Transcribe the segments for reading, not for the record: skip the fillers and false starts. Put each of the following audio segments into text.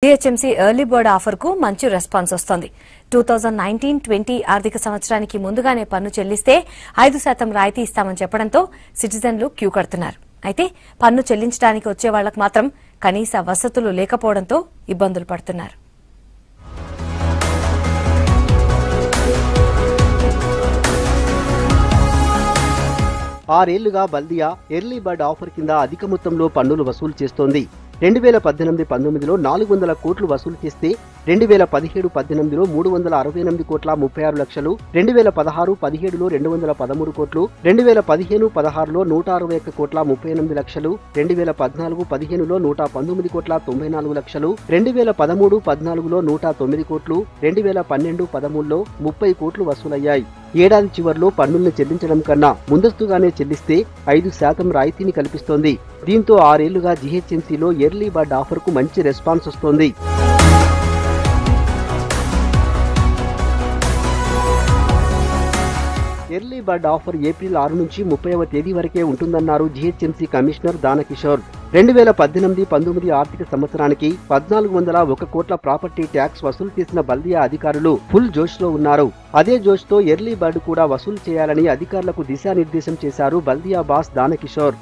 GHMC early bird offer కు మంచి response వస్తోంది. 2019-20 ఆర్థిక సంవత్సరానికి ముందుగానే పన్ను చెల్లిస్తే 5% రాయితీ ఇస్తామని చెప్పడంతో సిటిజన్లు క్యూ కడుతున్నారు. అయితే పన్ను చెల్లించడానికి వచ్చే వాళ్లకు మాత్రం కనీస వసతులు లేకపోవడంతో ఇబ్బందులు పడుతున్నారు. ఆరేళ్లుగా బల్దియా ఎర్లీ బర్డ్ ఆఫర్ కింద అధిక మొత్తంలో పన్నులు వసూలు చేస్తోంది. 2018-19లో 400 కోట్లు వసూలు చేస్తే 2017-18లో 368 కోట్ల 36 లక్షలు, 2016-17లో 213 కోట్లు, 2015-16లో 161 కోట్ల 38 లక్షలు, 2014-15లో 119 కోట్ల 94 లక్షలు, 2013-14లో 109 కోట్లు, 2012-13లో 30 కోట్లు వసూలయ్యాయి. ఏడాది చివర్లో పన్నుల్ని చెల్లించడం కన్నా ముందస్తుగానే చెల్లిస్తే 5% రాయితీని కల్పిస్తోంది. దీంతో ఆరేళ్లుగా జీహెచ్ఎంసీలో ఎర్లీ బర్డ్ ఆఫర్ కు మంచి రెస్పాన్స్ వస్తోంది. ఎర్లీ బర్డ్ ఆఫర్ ఏప్రిల్ 6 నుంచి 30వ తేదీ వరకే ఉంటుందన్నారు జీహెచ్ఎంసీ కమిషనర్ దానకిషోర్. 2018-19 ఆర్థిక సంవత్సరానికి 1401 కోట్ల ప్రాపర్టీ ట్యాక్స్ వసూలు చేసిన బల్దియా అధికారులు ఫుల్ జోష్లో ఉన్నారు. అదే జోష్తో ఎర్లీ బర్డ్ కూడా వసూలు చేయాలని అధికారులకు దిశానిర్దేశం చేశారు బల్దియా బాస్ దానకిషోర్.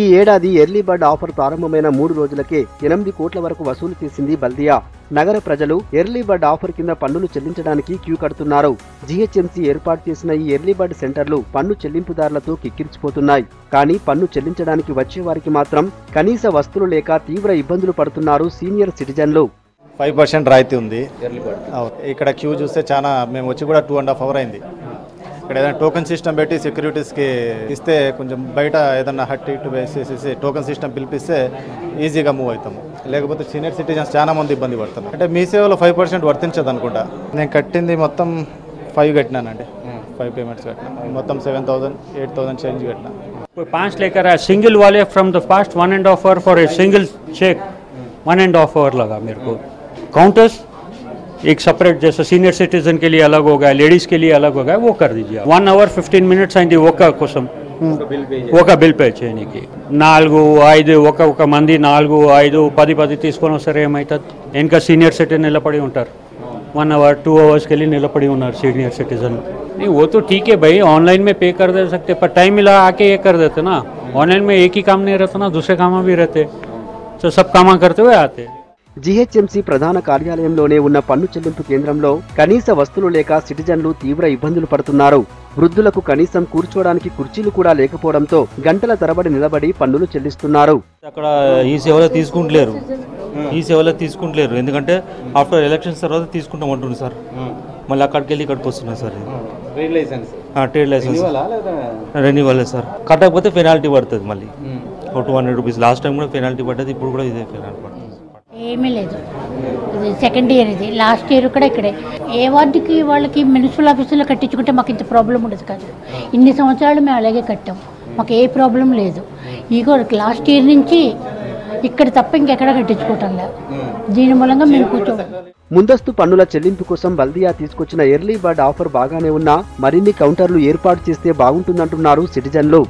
ఈ ఏడాది ఎర్లీ బర్డ్ ఆఫర్ ప్రారంభమైన 3 రోజులకే 8 కోట్ల వరకు వసూలు చేసింది బల్దియా. నగర ప్రజలు ఎర్లీ బర్డ్ ఆఫర్ కింద పన్నులు చెల్లించడానికి క్యూ కడుతున్నారు. జీహెచ్ఎంసీ ఏర్పాటు చేసిన ఈ ఎర్లీ బర్డ్ సెంటర్లు పన్ను చెల్లింపుదారులతో కిక్కిరిచిపోతున్నాయి. కానీ పన్ను చెల్లించడానికి వచ్చే వారికి మాత్రం కనీస వస్తువులు లేక తీవ్ర ఇబ్బందులు పడుతున్నారు సీనియర్ సిటిజన్లు. 5% రాయితీ ఉంది. ఇక్కడ క్యూ చూస్తే చాలా, మేము వచ్చి కూడా 2.5 hours అయింది. ఇక్కడ ఏదైనా టోకెన్ సిస్టమ్ పెట్టి సెక్యూరిటీస్కి ఇస్తే కొంచెం బయట ఏదన్నా హట్ ఇటు వేసేసి టోకెన్ సిస్టమ్ పిలిపిస్తే ఈజీగా మూవ్ అవుతాము. లేకపోతే సీనియర్ సిటిజన్స్ చాలా మంది ఇబ్బంది పడుతున్నారు. అంటే మీ సేవలో 5% వర్తించదు అనుకుంటా. నేను కట్టింది మొత్తం 5 కట్టినానండి. 5 पेमेंट्स కట్టినా. మొత్తం 7,000 8,000 చేంజ్ కట్టినా. 5 लेकर आया सिंगल वाले from the past 1.5 hour for a single check 1.5 hour लगा मेरे को. काउंटर्स एक सेपरेट जैसे सीनियर सिटीजन के लिए अलग हो गया, लेडीज के लिए अलग हो गया, वो कर दीजिए. 1 hour 15 minutes అయింది ఒక బిల్ పే చేయడానికి. 4-5 ఒక మంది 4-5-10 తీసుకొని వస్తారు. ఏమవుతుంది? ఇంకా సీనియర్ సిటిజన్ నిలబడి ఉంటారు. 1 hour 2 hours के लिए నిలబడి ఉన్నారు सीनियर सिटीजन. नहीं वो तो ठीक है भाई, ऑनलाइन में पे कर दे सकते, पर टाइम मिला आके ये कर देते ना. ऑनलाइन में एक ही काम नहीं रहता ना, दूसरे काम भी रहते, तो सब काम करते हुए आते. జీహెచ్ఎంసీ ప్రధాన కార్యాలయంలోనే ఉన్న పన్ను చెల్లింపు కేంద్రంలో కనీస వస్తువులు లేక సిటిజన్లు తీవ్ర ఇబ్బందులు పడుతున్నారు. వృద్ధులకు కనీసం కూర్చోవడానికి కుర్చీలు కూడా లేకపోవడంతో గంటల తరబడి నిలబడి పన్నులు చెల్లిస్తున్నారు. అక్కడ ఈ సేవలో తీసుకుంటలేరు. ఎందుకంటే ఆఫ్టర్ ఎలక్షన్స్ తర్వాత తీసుకుంటామంటుంది సార్. మళ్ళీ అక్కడికి వెళ్ళి ఇక్కడికి వస్తున్నారు sir. Trade licence renewal sir. కట్టకపోతే పెనాల్టీ పడుతుంది. మళ్ళీ 200 రూపీస్. లాస్ట్ టైం కూడా పెనాల్టీ పడ్డది, ఇప్పుడు కూడా ఇదే పెనాల్టీ పడుతుంది. ఏమీ లేదు. ఇది సెకండ్ ఇయర్, ఇది లాస్ట్ ఇయర్ కూడా ఇక్కడే. ఏ వార్డుకి వాళ్ళకి మున్సిపల్ ఆఫీసులో కట్టించుకుంటే మాకు ఇంత ప్రాబ్లం ఉండదు కాదు. ఇన్ని సంవత్సరాలు మేము అలాగే కట్టాం, మాకు ఏ ప్రాబ్లం లేదు. ఇగో లాస్ట్ ఇయర్ నుంచి ఇక్కడ తప్ప ఇంకెక్కడ కట్టించుకోవటం లేదు. దీని మూలంగా మేము కూర్చోవాలి. ముందస్తు పన్నుల చెల్లింపు కోసం బల్దియా తీసుకొచ్చిన ఎర్లీ బర్డ్ ఆఫర్ బాగానే ఉన్నా మరిన్ని కౌంటర్లు ఏర్పాటు చేస్తే బాగుంటుందంటున్నారు సిటిజన్లు.